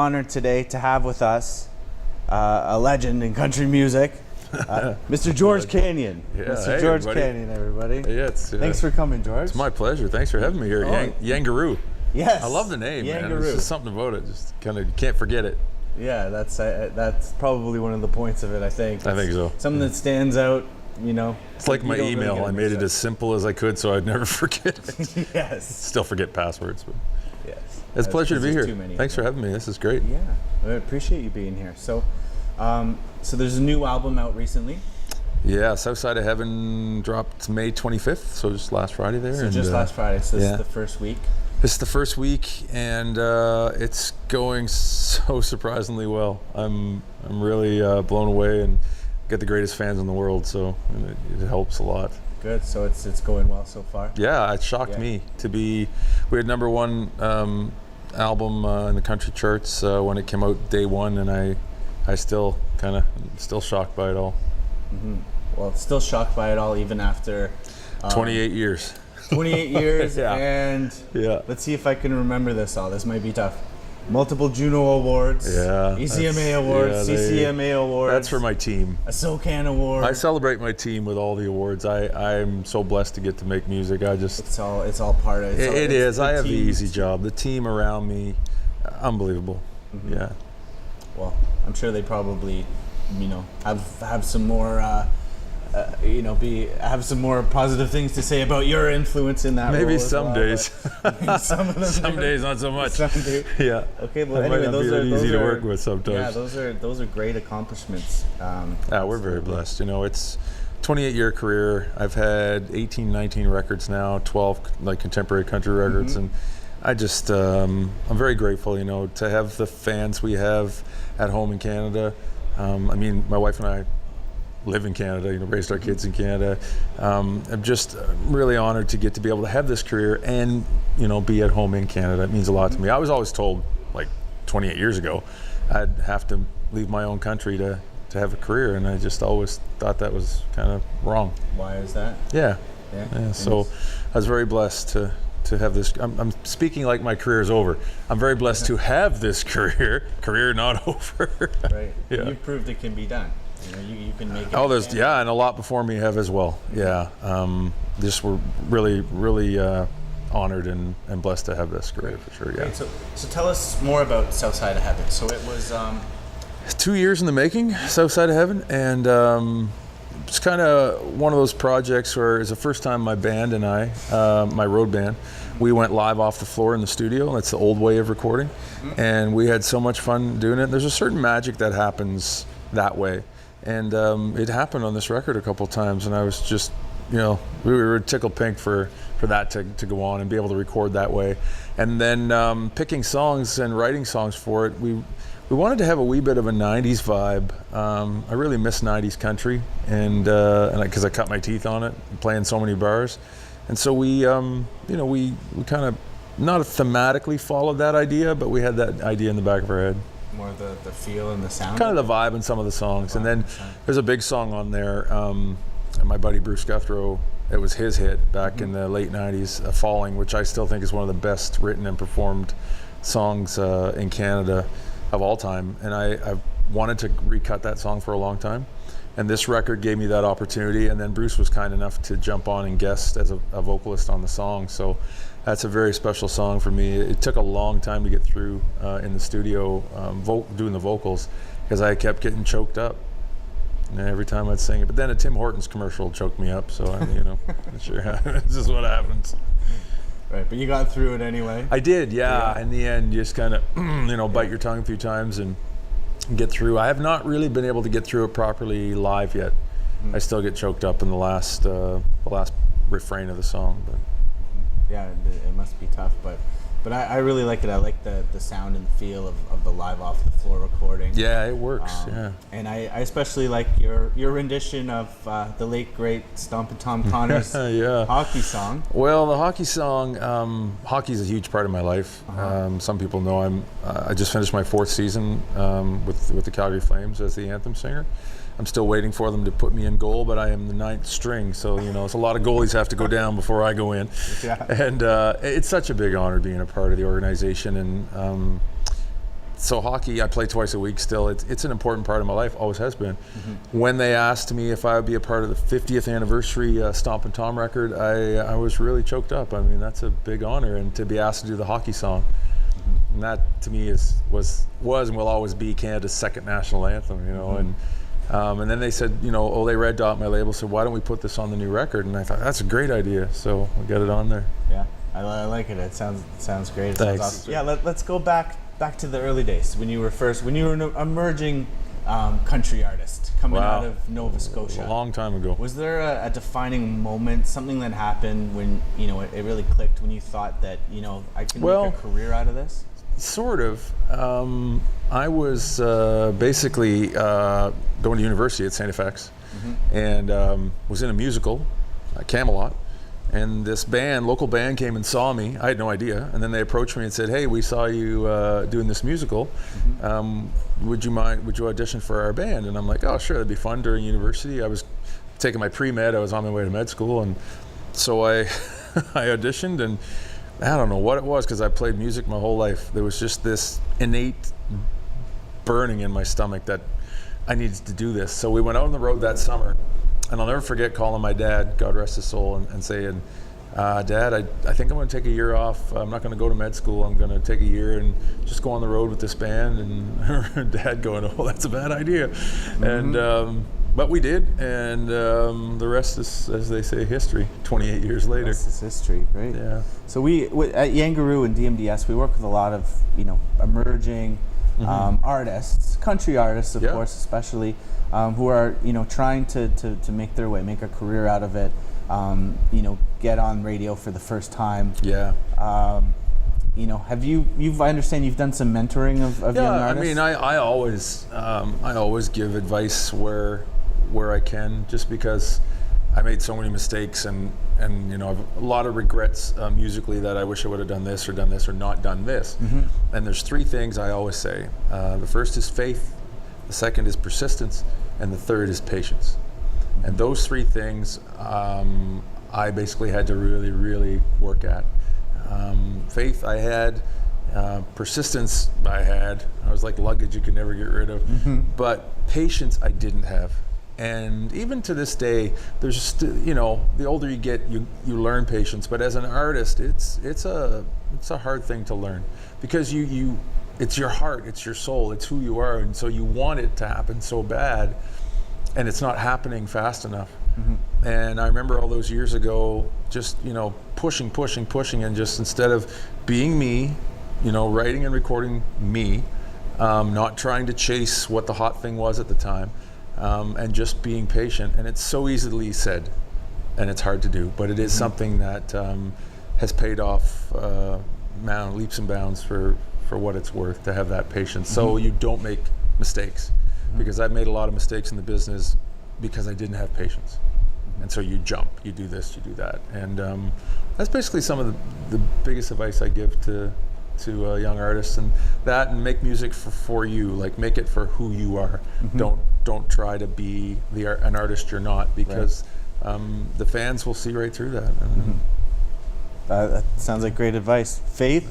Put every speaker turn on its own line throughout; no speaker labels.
honored today to have with us a legend in country music, Mr. George Canyon.
Yeah,
Mr.
hey,
George
everybody.
Canyon, everybody.
Yeah,
Thanks for coming, George.
It's my pleasure. Thanks for having me here.
Oh.
Yangaroo.
Yes.
I love the name, man.
Yangaroo.
There's just something about it. Just kind of can't forget it.
Yeah, that's probably one of the points of it, I think.
I think so.
Something that stands out, you know.
It's like my email. I made it as simple as I could so I'd never forget it.
Yes.
Still forget passwords. But
Yes.
it's a pleasure to be here.
Too many
Thanks for having me. This is great.
Yeah, I appreciate you being here. So there's a new album out recently.
Yeah, Southside of Heaven dropped May 25th, so just last Friday there.
So just last Friday, so this is the first week.
This is the first week, and it's going so surprisingly well. I'm really blown away, and get the greatest fans in the world, so it helps a lot.
Good. So it's going well so far.
Yeah, it shocked me to be. We had #1 album in the country charts when it came out day one, and I still still shocked by it all.
Mm-hmm. Well, still shocked by it all, even after
28 years.
28 years,
Yeah.
and
Yeah.
let's see if I can remember this all. This might be tough. Multiple Juno Awards,
Yeah,
ECMA Awards, CCMA Awards.
That's for my team.
A SOCAN Award.
I celebrate my team with all the awards. I'm so blessed to get to make music.
It's all part of it.
It is. I have the easy job. The team around me, unbelievable.
Mm-hmm.
Yeah.
Well, I'm sure they probably, have some more, have some more positive things to say about your influence in that.
Maybe
role as
some
well,
days.
Some of them.
Some days not so much.
Some do.
Yeah.
Okay, well,
I
anyway,
might not be that easy to work with sometimes.
Yeah, those are great accomplishments.
We're very blessed. It's 28-year career. I've had 18, 19 records now, 12 like contemporary country records,
Mm-hmm.
and I just I'm very grateful, to have the fans we have at home in Canada. My wife and I live in Canada, raised our kids in Canada. I'm just really honored to get to be able to have this career and, be at home in Canada. It means a lot to me. I was always told, like 28 years ago, I'd have to leave my own country to have a career, and I just always thought that was kind of wrong.
Why is that?
Yeah.
Yeah.
So I was very blessed to have this. I'm speaking like my career is over. I'm very blessed to have this career not over.
Right.
Yeah.
You proved it can be done. You can make it.
Oh, and a lot before me have as well. Yeah. Just we're really, really honored and blessed to have this career for sure. Yeah.
Great. So tell us more about Southside of Heaven. So it was
2 years in the making, Southside of Heaven, and it's kind of one of those projects where it's the first time my band and I, my road band, we went live off the floor in the studio. That's the old way of recording, and we had so much fun doing it. There's a certain magic that happens that way, and it happened on this record a couple times, and I was just, we were tickled pink for that to go on and be able to record that way. And then picking songs and writing songs for it, we wanted to have a wee bit of a 90s vibe. I really miss 90s country, and because I cut my teeth on it, playing so many bars. And so we kind of not thematically followed that idea, but we had that idea in the back of our head.
more the feel and the sound.
Kind of the vibe in some of the songs. And then there's a big song on there, and my buddy Bruce Guthrow, it was his hit back in the late 90s, Falling, which I still think is one of the best written and performed songs in Canada of all time. And I wanted to recut that song for a long time. And this record gave me that opportunity. And then Bruce was kind enough to jump on and guest as a vocalist on the song. So that's a very special song for me. It took a long time to get through in the studio doing the vocals, because I kept getting choked up. And every time I'd sing it. But then a Tim Hortons commercial choked me up. So, sure, this is what happens.
Right, but you got through it anyway.
I did, yeah. In the end, you just kind of, bite your tongue a few times and get through. I have not really been able to get through it properly live yet. I still get choked up in the last refrain of the song. But
yeah, it must be tough, but I really like it. I like the sound and the feel of the live off the floor recording.
Yeah, it works. Yeah,
and I especially like your rendition of the late great Stompin' Tom Connor's hockey song.
Well, the hockey song, hockey is a huge part of my life. Some people know I just finished my 4th season with the Calgary Flames as the anthem singer. I'm still waiting for them to put me in goal, but I am the 9th string, so it's a lot of goalies have to go down before I go in. Yeah. And it's such a big honor being a part of the organization, and so hockey, I play twice a week still. It's an important part of my life, always has been. When they asked me if I would be a part of the 50th anniversary Stompin' Tom record, I was really choked up. I mean, that's a big honor, and to be asked to do the hockey song, and that to me was and will always be Canada's second national anthem, you know. And then they said, you know, Ole Red Dot, my label, said, why don't we put this on the new record? And I thought, that's a great idea, so we got it on there.
Yeah, I like it. It sounds great. It
Thanks.
sounds awesome. Yeah, let's go back to the early days when you were an emerging country artist coming out of Nova Scotia.
A long time ago.
Was there a defining moment, something that happened when, you know, it really clicked, when you thought that, you know, I can make a career out of this?
Sort of. I was basically going to university at St. FX, and was in a musical, Camelot. And this local band came and saw me. I had no idea. And then they approached me and said, hey, we saw you doing this musical. Would you audition for our band? And I'm like, oh, sure, that'd be fun during university. I was taking my pre-med. I was on my way to med school. And so I auditioned, and I don't know what it was, because I played music my whole life. There was just this innate burning in my stomach that I needed to do this. So we went out on the road that summer. And I'll never forget calling my dad, God rest his soul, and saying, Dad, I think I'm going to take a year off. I'm not going to go to med school. I'm going to take a year and just go on the road with this band. And Dad going, oh, that's a bad idea. And but we did, and the rest is, as they say, history. 28 years later.
This is history, right?
Yeah.
So we at Yangaroo and DMDS, we work with a lot of, you know, emerging artists, country artists, of course, especially. Who are, you know, trying to make their way, make a career out of it, you know, get on radio for the first time.
Yeah.
You know, I understand you've done some mentoring of young artists?
I mean, I always give advice where I can, just because I made so many mistakes, and you know, I've a lot of regrets musically, that I wish I would have done this or not done this. And there's three things I always say. The first is faith, the second is persistence, and the third is patience. And those three things I basically had to really, really work at. Faith I had, persistence I was like luggage you could never get rid of, but patience I didn't have. And even to this day, there's still, you know, the older you get, you learn patience. But as an artist, it's a hard thing to learn, because it's your heart, it's your soul, it's who you are, and so you want it to happen so bad, and it's not happening fast enough. And I remember all those years ago, just, you know, pushing, and just instead of being me, you know, writing and recording me, not trying to chase what the hot thing was at the time, and just being patient. And it's so easily said, and it's hard to do, but it is something that has paid off leaps and bounds for what it's worth, to have that patience, so you don't make mistakes. Because I've made a lot of mistakes in the business because I didn't have patience. And so you jump, you do this, you do that. And that's basically some of the biggest advice I give to young artists, and make music for you, like make it for who you are. Don't try to be an artist you're not, because the fans will see right through that.
That sounds like great advice. Faith,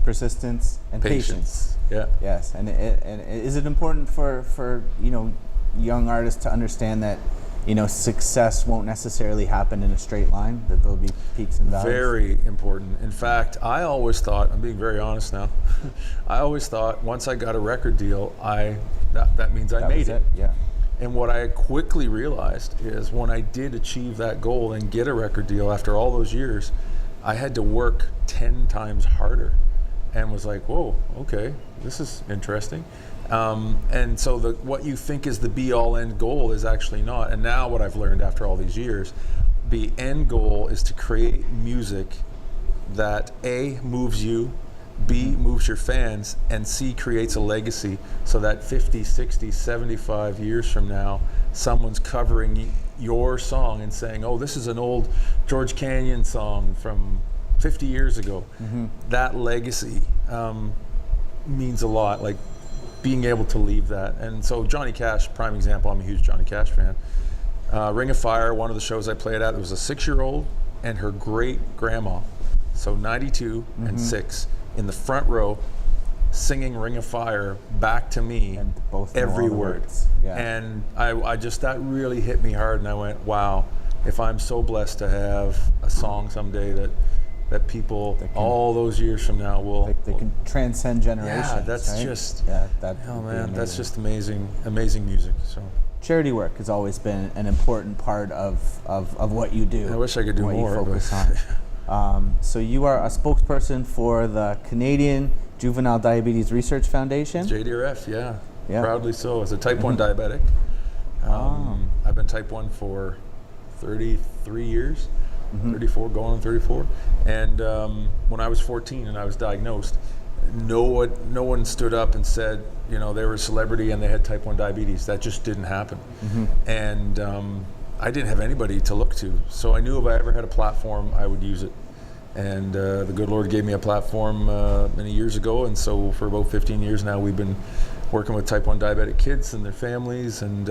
persistence, and patience.
Yeah.
Yes, and is it important for you know, young artists to understand that, you know, success won't necessarily happen in a straight line, that there'll be peaks and valleys?
Very important. In fact, I always thought, I'm being very honest now, I always thought once I got a record deal, that means I made it.
Yeah.
And what I quickly realized is, when I did achieve that goal and get a record deal after all those years, I had to work 10 times harder, and was like, whoa, okay, this is interesting. And so what you think is the be-all end goal is actually not. And now what I've learned after all these years, the end goal is to create music that A, moves you, B, moves your fans, and C, creates a legacy, so that 50, 60, 75 years from now, someone's covering your song and saying, oh, this is an old George Canyon song from 50 years ago. That legacy means a lot, like being able to leave that. And so Johnny Cash, prime example, I'm a huge Johnny Cash fan. Ring of Fire, one of the shows I played at, there was a 6-year-old and her great grandma, so 92 and 6, in the front row, singing Ring of Fire back to me,
And both know
every
all the
word.
words. Yeah.
And I just, that really hit me hard, and I went, wow, if I'm so blessed to have a song someday that people all those years from now will...
They can transcend generations.
Yeah, that's
right?
just...
Yeah, that
Oh
would be
man, that's
amazing.
just amazing music. So
Charity work has always been an important part of what you do.
I wish I could do
what
more.
You focus
but
on. So you are a spokesperson for the Canadian Juvenile Diabetes Research Foundation.
JDRF, yeah.
Yeah.
Proudly so. As a type 1 diabetic. I've been type 1 for 33 years, 34, going on 34. And when I was 14 and I was diagnosed, no one stood up and said, you know, they were a celebrity and they had type 1 diabetes. That just didn't happen. And I didn't have anybody to look to. So I knew if I ever had a platform, I would use it. And the good Lord gave me a platform many years ago. And so for about 15 years now, we've been working with type 1 diabetic kids and their families, and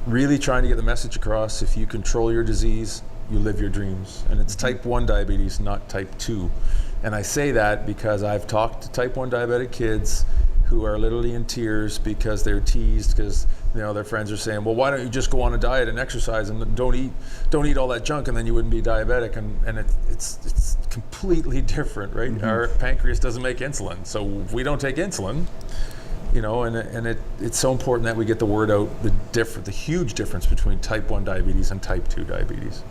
really trying to get the message across. If you control your disease, you live your dreams. And it's type 1 diabetes, not type 2. And I say that because I've talked to type 1 diabetic kids who are literally in tears because they're teased because, you know, their friends are saying, well, why don't you just go on a diet and exercise and don't eat all that junk, and then you wouldn't be diabetic. And it's completely different, right? Our pancreas doesn't make insulin, so if we don't take insulin, you know, and it's so important that we get the word out, the huge difference between type 1 diabetes and type 2 diabetes.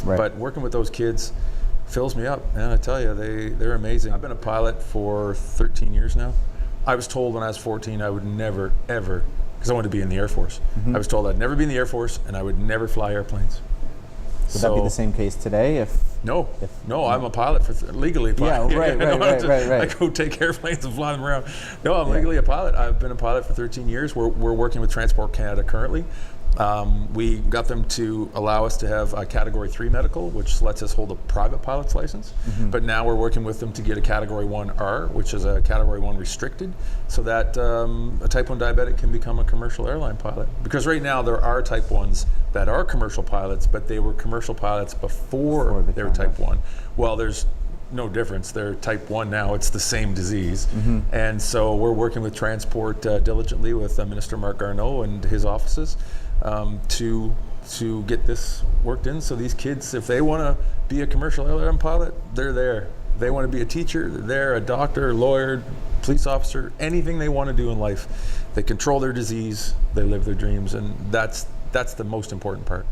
Right.
But working with those kids fills me up, man. I tell you, they're amazing. I've been a pilot for 13 years now. I was told when I was 14 I would never, ever, because I wanted to be in the Air Force. I was told I'd never be in the Air Force and I would never fly airplanes.
Would that be the same case today?
No, I'm a pilot legally.
Yeah, right.
I go take airplanes and fly them around. No, I'm legally a pilot. I've been a pilot for 13 years. We're working with Transport Canada currently. We got them to allow us to have a Category 3 medical, which lets us hold a private pilot's license. But now we're working with them to get a Category 1R, which is a Category 1 restricted, so that a type 1 diabetic can become a commercial airline pilot. Because right now there are type 1s that are commercial pilots, but they were commercial pilots before they were type 1. Well, there's no difference. They're type 1 now. It's the same disease. And so we're working with Transport diligently with Minister Marc Garneau and his offices to get this worked in. So these kids, if they want to be a commercial airline pilot, they're there. If they want to be a teacher, they're there. A doctor, lawyer, police officer, anything they want to do in life. They control their disease, they live their dreams, and that's the most important part.